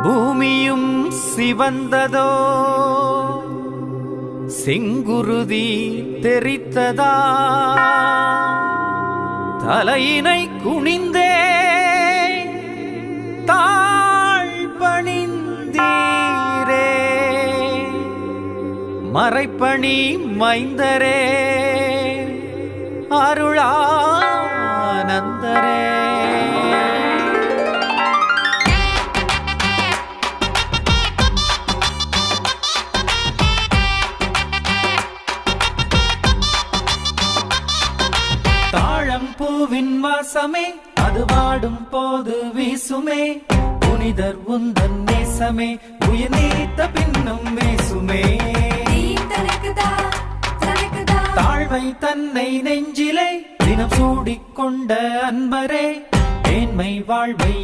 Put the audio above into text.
பூமியும் சிவந்ததோ செங்குருதி தெரித்ததா தலையினை குனிந்தே தாழ் பணிந்தீரே மறைப்பணி மைந்தரே அருளானந்தரே பூவின் வாசமே அது வாடும் போது வீசுமே புனிதர் உந்தன் நேசமே உயிர் நீத்த பின்னும் வீசுமே தாழ்வை தன்னை நெஞ்சிலே தினம் சூடிக்கொண்ட அன்பரே மேன்மை வாழ்வை